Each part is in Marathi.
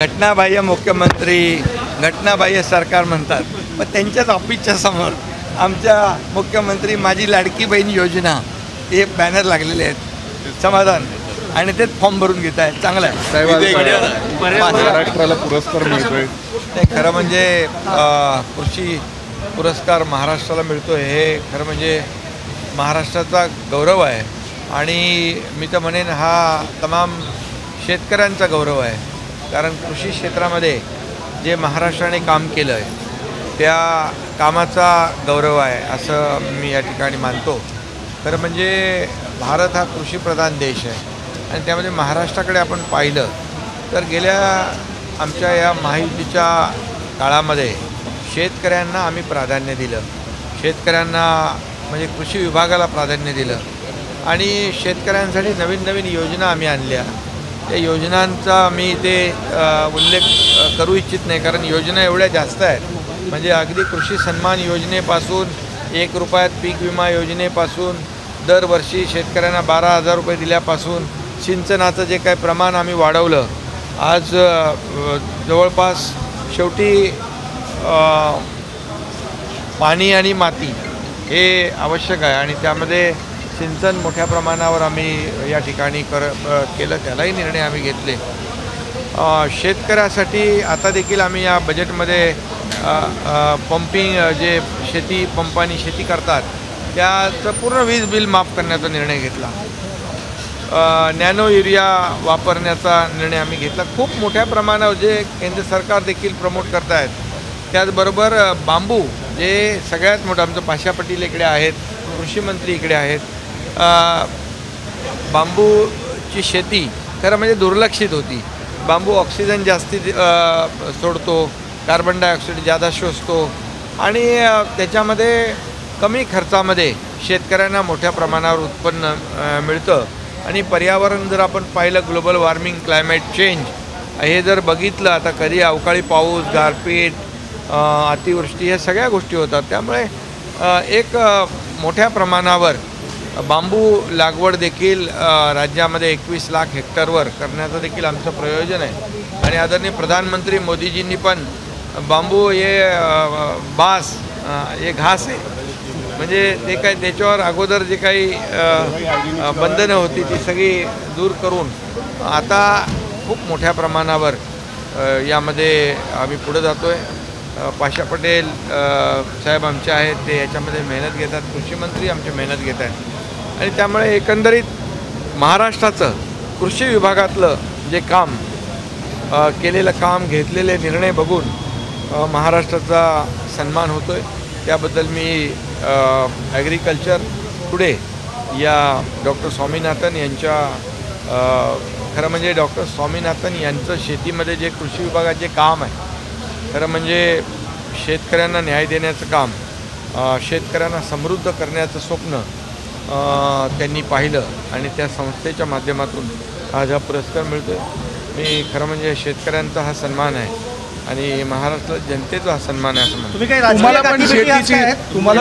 घटनाबाह्य मुख्यमंत्री, घटनाबाह्य सरकार म्हणतात, पण त्यांच्याच ऑफिसच्या समोर आमच्या मुख्यमंत्री माझी लाडकी बहीण योजना हे बॅनर लागलेले आहेत. समाधान आणि तेच फॉर्म भरून घेत आहेत. चांगलं आहे. महाराष्ट्राला पुरस्कार मिळतोय. नाही, खरं म्हणजे कृषी पुरस्कार महाराष्ट्राला मिळतो हे खरं म्हणजे महाराष्ट्राचा गौरव आहे. आणि मी तर म्हणेन हा तमाम शेतकऱ्यांचा गौरव आहे. कारण कृषी क्षेत्रामध्ये जे महाराष्ट्राने काम केलं आहे त्या कामाचा गौरव आहे असं मी या ठिकाणी मानतो. खरं म्हणजे भारत हा कृषीप्रधान देश आहे आणि त्यामध्ये महाराष्ट्राकडे आपण पाहिलं तर गेल्या आमच्या या महायुतीच्या काळामध्ये शेतकऱ्यांना आम्ही प्राधान्य दिलं. शेतकऱ्यांना म्हणजे कृषी विभागाला प्राधान्य दिलं आणि शेतकऱ्यांसाठी नवीन नवीन योजना आम्ही आणल्या. त्या योजनांचा मी इथे उल्लेख करू इच्छित नाही कारण योजना एवढ्या जास्त आहेत. म्हणजे अगदी कृषी सन्मान योजनेपासून 1 रुपयात पीक विमा योजनेपासून दरवर्षी शेतकऱ्यांना 12,000 रुपये दिल्यापासून सिंचनाचं जे काही प्रमाण आम्ही वाढवलं. आज जवळपास शेवटी पाणी आणि माती हे आवश्यक आहे आणि त्यामध्ये सिंचन मोठ्या प्रमाणावर आम्ही या ठिकाणी केलं. त्यालाही निर्णय आम्ही घेतले. शेतकऱ्यासाठी आता देखील आम्ही या बजेटमध्ये पंपिंग जे शेती पंपानी शेती करतात त्याचं पूर्ण वीज बिल माफ करण्याचा निर्णय घेतला. नॅनो युरिया वापरण्याचा निर्णय आम्ही घेतला. खूप मोठ्या प्रमाणावर जे केंद्र सरकार देखील प्रमोट करत आहेत. त्याचबरोबर बांबू जे सगळ्यात मोठं आमचं पाशा पटेल इकडे आहेत, कृषी मंत्री इकडे आहेत. बांबूची शेती खरं म्हणजे दुर्लक्षित होती. बांबू ऑक्सिजन जास्ती सोडतो, कार्बन डायऑक्साईड जादा शोषतो आणि त्याच्यामध्ये कमी खर्चामध्ये शेतकऱ्यांना मोठ्या प्रमाणावर उत्पन्न मिळतं. आणि पर्यावरण जर आपण पाहिलं ग्लोबल वॉर्मिंग, क्लायमेट चेंज हे जर बघितलं आता कधी अवकाळी पाऊस, गारपीट, अतिवृष्टी ह्या सगळ्या गोष्टी होतात. त्यामुळे एक मोठ्या प्रमाणावर बांबू लागवड देखील राज्यामध्ये 21 लाख हेक्टरवर करण्याचं देखील आमचं प्रयोजन आहे. आणि आदरणीय प्रधानमंत्री मोदीजींनी पण बांबू हे बास हे घास आहे म्हणजे ते काय त्याच्यावर अगोदर जे काही बंधनं होती ती सगळी दूर करून आता खूप मोठ्या प्रमाणावर यामध्ये आम्ही पुढे जातो आहे. पाशा पटेल साहेब आमचे आहेत ते याच्यामध्ये मेहनत घेतात. कृषी मंत्री आमची मेहनत घेत आहेत आणि त्यामुळे एकंदरीत महाराष्ट्राचं कृषी विभागातलं जे काम केलेलं काम घेतलेले निर्णय बघून महाराष्ट्राचा सन्मान होतो आहे. त्याबद्दल मी ॲग्रिकल्चर टुडे या डॉक्टर स्वामीनाथन यांच्या खरं म्हणजे डॉक्टर स्वामीनाथन यांचं शेतीमध्ये जे कृषी विभागाचे काम आहे खरं म्हणजे शेतकऱ्यांना न्याय देण्याचं काम, शेतकऱ्यांना समृद्ध करण्याचं स्वप्न त्यांनी पाहिलं आणि त्या संस्थेच्या माध्यमातून आज हा पुरस्कार मिळतो आहे. मी खरं म्हणजे शेतकऱ्यांचा हा सन्मान आहे आणि महाराष्ट्र जनतेचा हा सन्मान आहे असं म्हणतो. तुम्हाला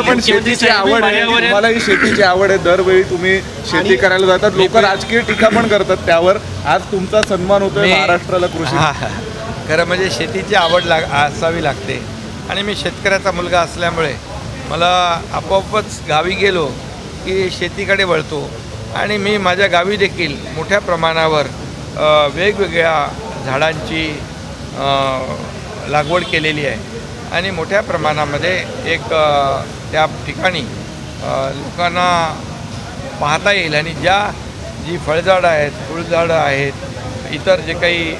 पण शेतीची आवड आहे. तुम्हालाही शेतीची आवड आहे. दरवेळी तुम्ही शेती करायला जातात. लोक राजकीय टीका पण करतात त्यावर. आज तुमचा सन्मान होतोय महाराष्ट्राला कृषी. खरं म्हणजे शेतीची आवड असावी लागते आणि मी शेतकऱ्याचा मुलगा असल्यामुळे मला आपोआपच गावी गेलो की शेतीकडे वळतो आणि मी माझ्या गावी देखील मोठ्या प्रमाणावर वेगवेगळ्या झाडांची लागवड केलेली आहे आणि मोठ्या प्रमाणामध्ये एक त्या ठिकाणी लोकांना पाहता येईल आणि जी फळझाडं आहेत, फुलझाडं आहेत, इतर जे काही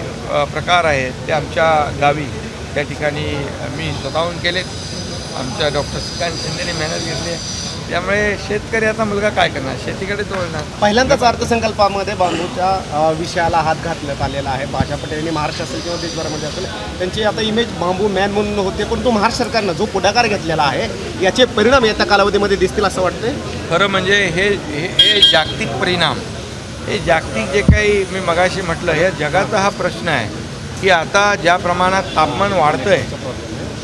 प्रकार आहेत ते आमच्या गावी त्या ठिकाणी मी स्वतःहून केलेत. आमच्या डॉक्टर श्रीकांत शिंदेने मेहनत घेतली आहे. त्यामुळे शेतकरी आता मुलगा काय करणार, शेतीकडेच वळणार. पहिल्यांदाच अर्थसंकल्पामध्ये बांबूच्या विषयाला हात घातण्यात आलेला आहे. पाशा पटेलांनी महाराष्ट्र असेल किंवा देशभरामध्ये असेल त्यांची आता इमेज बांबू मॅन म्हणून होते, परंतु महाराष्ट्र सरकारनं जो पुढाकार घेतलेला आहे याचे परिणाम येत्या कालावधीमध्ये दिसतील असं वाटतंय. खरं म्हणजे हे जागतिक परिणाम, हे जागतिक जे काही मी मगाशी म्हटलं हे जगाचा हा प्रश्न आहे की आता ज्या प्रमाणात तापमान वाढतं आहे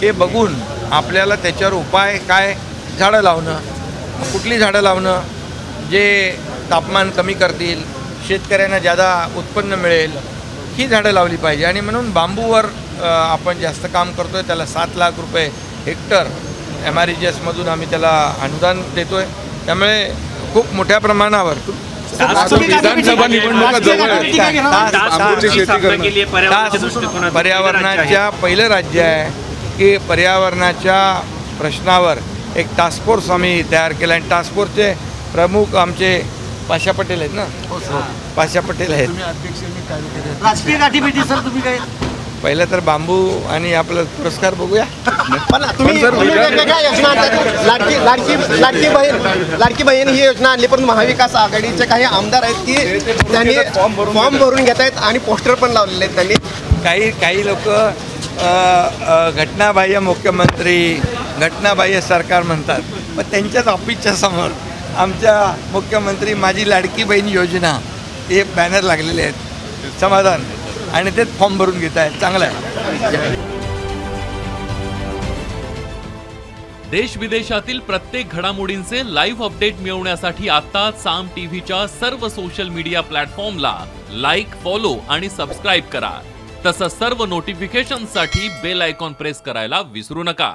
हे बघून आपल्याला त्याच्यावर उपाय काय, झाडं लावणं. कुठली झाडं लावणं जे तापमान कमी करतील, शेतकऱ्यांना जादा उत्पन्न मिळेल ही झाडं लावली पाहिजे. आणि म्हणून बांबूवर आपण जास्त काम करतो आहे. त्याला 7 लाख रुपये हेक्टर MREGSमधून आम्ही त्याला अनुदान देतो आहे. त्यामुळे खूप मोठ्या प्रमाणावर विधानसभा निवडणुका जवळ आहेत. पर्यावरणाच्या पहिलं राज्य आहे की पर्यावरणाच्या प्रश्नावर एक टास्क फोर्स आम्ही तयार केला आणि टास्क फोर्सचे प्रमुख आमचे पाशा पटेल आहेत ना. पाशा पटेल आहेत. राजकीय गाठीभेटी सर तुम्ही काय पहिलं तर बांबू आणि आपलं पुरस्कार बघूया. पण तुम्ही वेगवेगळ्या योजना आणतात. लाडकी बहीण ही योजना आणली, पण महाविकास आघाडीचे काही आमदार आहेत की त्यांनी फॉर्म भरून घेत आहेत आणि पोस्टर पण लावलेले आहेत त्यांनी. काही लोक घटनाबाह्य मुख्यमंत्री, घटनाबाह्य सरकार म्हणतात. पण त्यांच्याच ऑफिसच्या समोर आमच्या मुख्यमंत्री माझी लाडकी बहीण योजना हे बॅनर लागलेले आहेत. समाधान. आणि तेच फॉर्म भरून घेत आहेत. चांगलं आहे. देश विदेशातील प्रत्येक घडामोडींचे लाईव्ह अपडेट मिळवण्यासाठी आता साम टीव्हीच्या सर्व सोशल मीडिया प्लॅटफॉर्मला लाईक, फॉलो आणि सबस्क्राईब करा. तसंच सर्व नोटिफिकेशनसाठी बेल आयकॉन प्रेस करायला विसरू नका.